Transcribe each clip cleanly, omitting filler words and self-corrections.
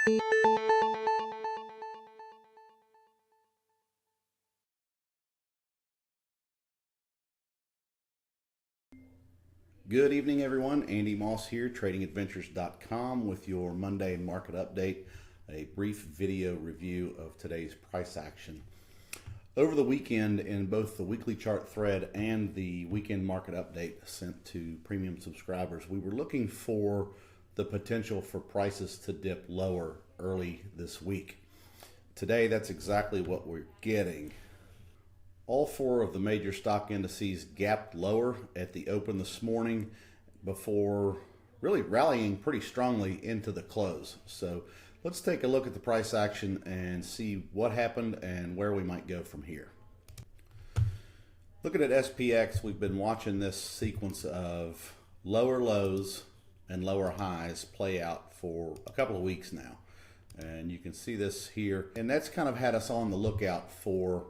Good evening, everyone. Andy Moss here, tradingadventures.com with your Monday market update, a brief video review of today's price action. Over the weekend, in both the weekly chart thread and the weekend market update sent to premium subscribers, we were looking for the potential for prices to dip lower early this week. Today, that's exactly what we're getting. All four of the major stock indices gapped lower at the open this morning before really rallying pretty strongly into the close. So let's take a look at the price action and see what happened and where we might go from here. Looking at SPX, we've been watching this sequence of lower lows and lower highs play out for a couple of weeks now. And you can see this here. And that's kind of had us on the lookout for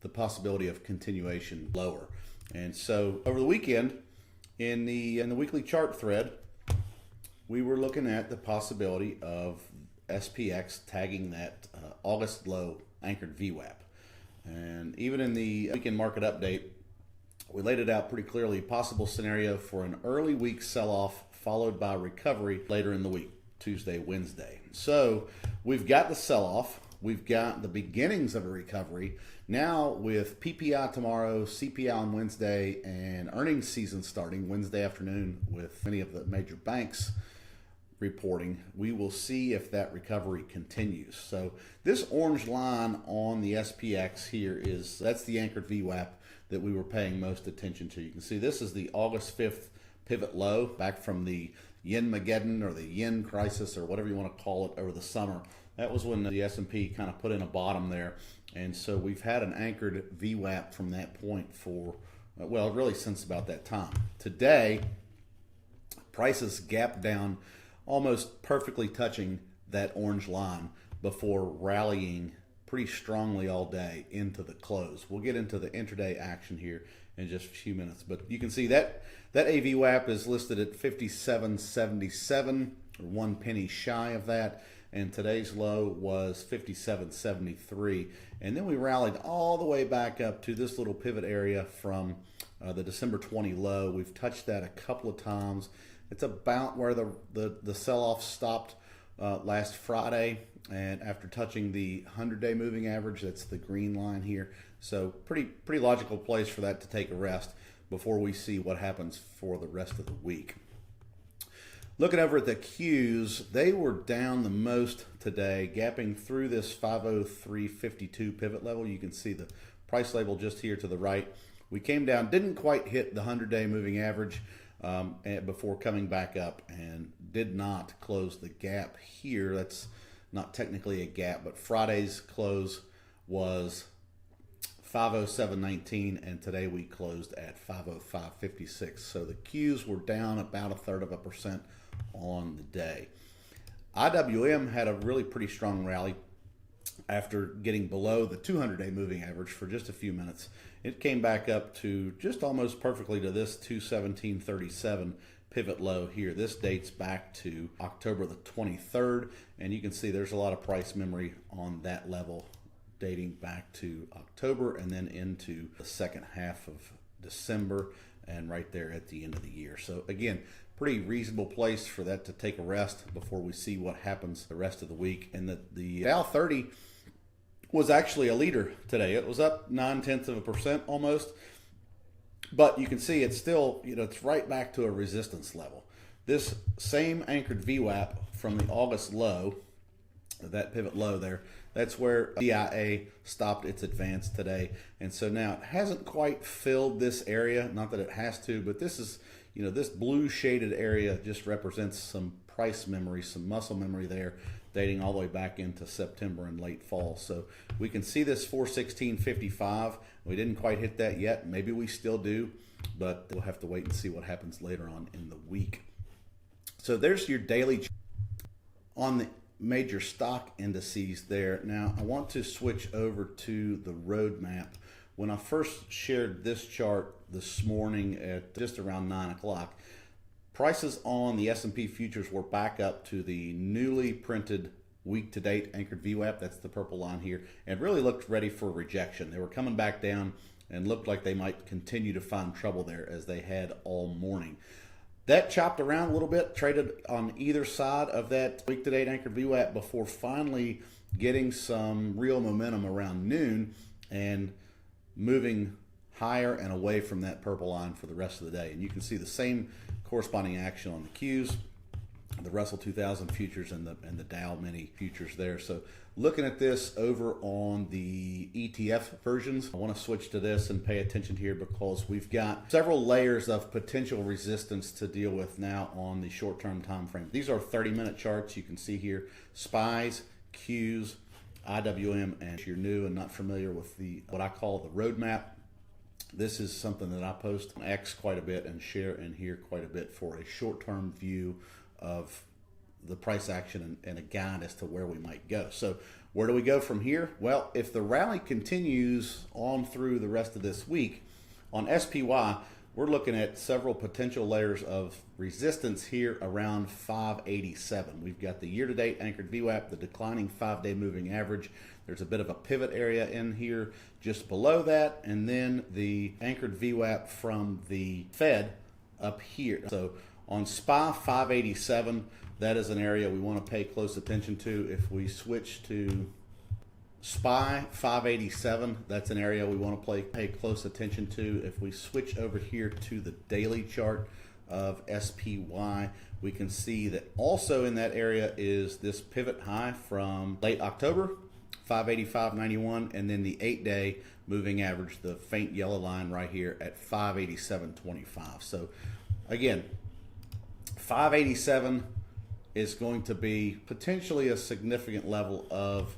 the possibility of continuation lower. And so over the weekend in the weekly chart thread, we were looking at the possibility of SPX tagging that August low anchored VWAP. And even in the weekend market update, we laid it out pretty clearly, possible scenario for an early week sell-off followed by recovery later in the week, Tuesday, Wednesday. So we've got the sell-off. We've got the beginnings of a recovery. Now with PPI tomorrow, CPI on Wednesday, and earnings season starting Wednesday afternoon with many of the major banks reporting, we will see if that recovery continues. So this orange line on the SPX here that's the anchored VWAP that we were paying most attention to. You can see this is the August 5th pivot low back from the Yen-mageddon or the yen crisis or whatever you want to call it over the summer. That was when the S&P kind of put in a bottom there. And so we've had an anchored VWAP from that point for, well, really since about that time. Today, prices gapped down almost perfectly touching that orange line before rallying pretty strongly all day into the close. We'll get into the intraday action here in just a few minutes. But you can see that AVWAP is listed at 57.77, or 1 penny shy of that. And today's low was 57.73. And then we rallied all the way back up to this little pivot area from the December 20 low. We've touched that a couple of times. It's about where the sell-off stopped last Friday. And after touching the 100-day moving average, that's the green line here. So pretty logical place for that to take a rest before we see what happens for the rest of the week. Looking over at the Qs, they were down the most today, gapping through this 503.52 pivot level. You can see the price label just here to the right. We came down, didn't quite hit the 100-day moving average before coming back up, and did not close the gap here. That's not technically a gap, but Friday's close was 507.19, and today we closed at 505.56. So the Qs were down about 1/3% on the day. IWM had a really pretty strong rally after getting below the 200-day moving average for just a few minutes. It came back up to just almost perfectly to this 217.37 pivot low here. This dates back to October the 23rd, and you can see there's a lot of price memory on that level dating back to October and then into the second half of December and right there at the end of the year. So again, pretty reasonable place for that to take a rest before we see what happens the rest of the week. And the Dow 30 was actually a leader today. It was up 0.9% almost, but you can see it's still, it's right back to a resistance level. This same anchored VWAP from the August low, that pivot low there, that's where DIA stopped its advance today. And so now it hasn't quite filled this area, not that it has to, but this is, this blue shaded area just represents some price memory, some muscle memory there, dating all the way back into September and late fall. So we can see this 416.55. We didn't quite hit that yet. Maybe we still do, but we'll have to wait and see what happens later on in the week. So there's your daily on the major stock indices there. Now I want to switch over to the roadmap. When I first shared this chart this morning at just around 9 o'clock, prices on the S&P futures were back up to the newly printed week-to-date anchored VWAP. That's the purple line here, and really looked ready for rejection. They were coming back down and looked like they might continue to find trouble there as they had all morning. That chopped around a little bit, traded on either side of that week-to-date anchored VWAP before finally getting some real momentum around noon and moving higher and away from that purple line for the rest of the day. And you can see the same corresponding action on the Qs, the Russell 2000 futures, and the Dow Mini futures there. So looking at this over on the ETF versions, I want to switch to this and pay attention here because we've got several layers of potential resistance to deal with now on the short-term time frame. These are 30-minute charts. You can see here SPYs, Qs, IWM, and if you're new and not familiar with the what I call the roadmap, this is something that I post on X quite a bit and share in here quite a bit for a short-term view of the price action and a guide as to where we might go. So where do we go from here? Well, if the rally continues on through the rest of this week, on SPY, we're looking at several potential layers of resistance here around 587. We've got the year-to-date anchored VWAP, the declining 5-day moving average. There's a bit of a pivot area in here just below that, and then the anchored VWAP from the Fed up here. So on SPY 587, that is an area we want to pay close attention to. If we switch to SPY 587, that's an area we want to pay close attention to. If we switch over here to the daily chart of SPY, we can see that also in that area is this pivot high from late October, 585.91, and then the 8-day moving average, the faint yellow line right here at 587.25. So again, 587 is going to be potentially a significant level of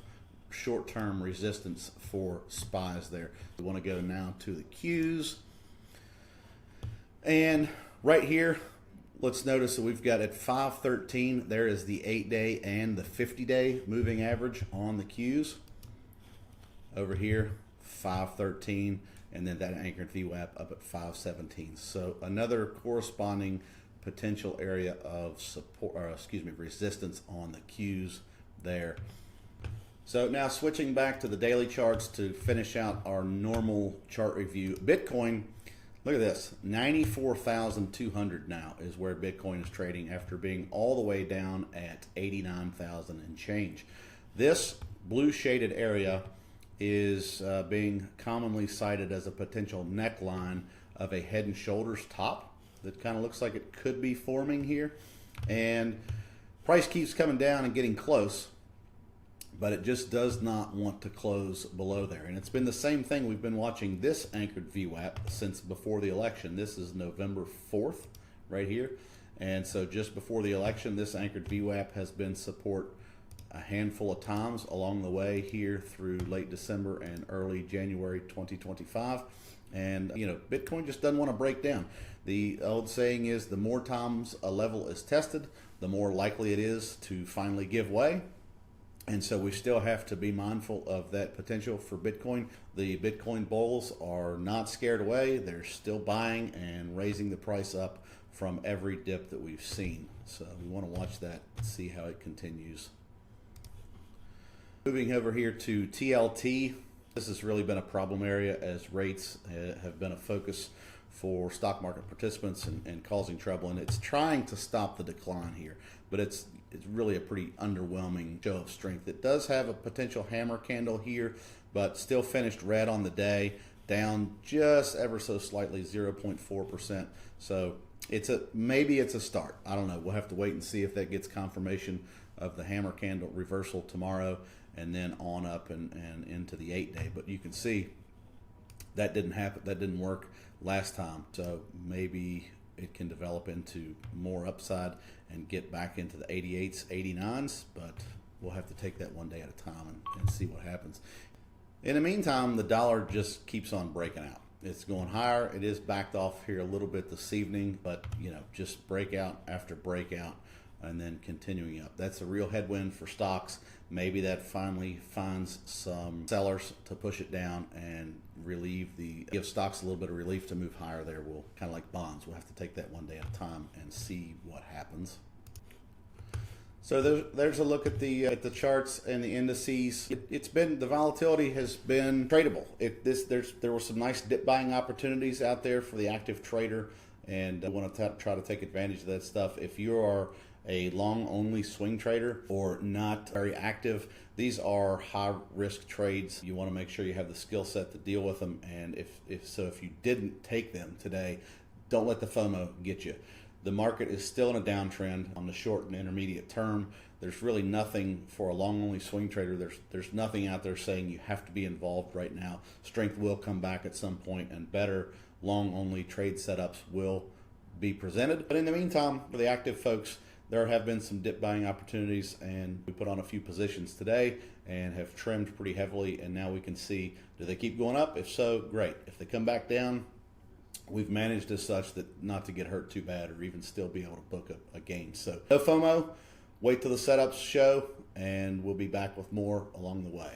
short-term resistance for SPYs there. We want to go now to the Qs. And right here, let's notice that we've got at 513, there is the 8-day and the 50-day moving average on the Qs. Over here, 513, and then that anchored VWAP up at 517. So another corresponding potential area of support, or resistance on the Qs there. So now switching back to the daily charts to finish out our normal chart review. Bitcoin, look at this, 94,200 now is where Bitcoin is trading after being all the way down at 89,000 and change. This blue shaded area is being commonly cited as a potential neckline of a head and shoulders top that kind of looks like it could be forming here. And price keeps coming down and getting close, but it just does not want to close below there. And it's been the same thing. We've been watching this anchored VWAP since before the election. This is November 4th right here. And so just before the election, this anchored VWAP has been support a handful of times along the way here through late December and early January 2025. And, you know, Bitcoin just doesn't want to break down. The old saying is the more times a level is tested, the more likely it is to finally give way. And so we still have to be mindful of that potential for Bitcoin. The Bitcoin bulls are not scared away. They're still buying and raising the price up from every dip that we've seen. So we want to watch that and see how it continues. Moving over here to TLT. This has really been a problem area as rates have been a focus for stock market participants and causing trouble. And it's trying to stop the decline here, but it's really a pretty underwhelming show of strength. It does have a potential hammer candle here, but still finished red on the day, down just ever so slightly, 0.4%. So maybe it's a start. I don't know. We'll have to wait and see if that gets confirmation of the hammer candle reversal tomorrow, and then on up and into the 8-day. But you can see that didn't happen. That didn't work last time. So maybe it can develop into more upside and get back into the 88s, 89s. But we'll have to take that one day at a time and see what happens. In the meantime, the dollar just keeps on breaking out. It's going higher. It is backed off here a little bit this evening, but you know, just breakout after breakout and then continuing up. That's a real headwind for stocks. Maybe that finally finds some sellers to push it down and give stocks a little bit of relief to move higher there. We'll kind of like bonds. We'll have to take that one day at a time and see what happens. So there's a look at the charts and the indices. The volatility has been tradable. There were some nice dip buying opportunities out there for the active trader, and I want to try to take advantage of that stuff. If you are a long only swing trader or not very active, these are high risk trades. You want to make sure you have the skill set to deal with them, and if you didn't take them today, don't let the FOMO get you. The market is still in a downtrend on the short and intermediate term. There's really nothing for a long only swing trader. There's nothing out there saying you have to be involved right now. Strength will come back at some point, and better long only trade setups will be presented. But in the meantime, for the active folks, there have been some dip buying opportunities, and we put on a few positions today and have trimmed pretty heavily, and now we can see, do they keep going up? If so, great. If they come back down, we've managed as such that not to get hurt too bad or even still be able to book a gain. So no FOMO, wait till the setups show, and we'll be back with more along the way.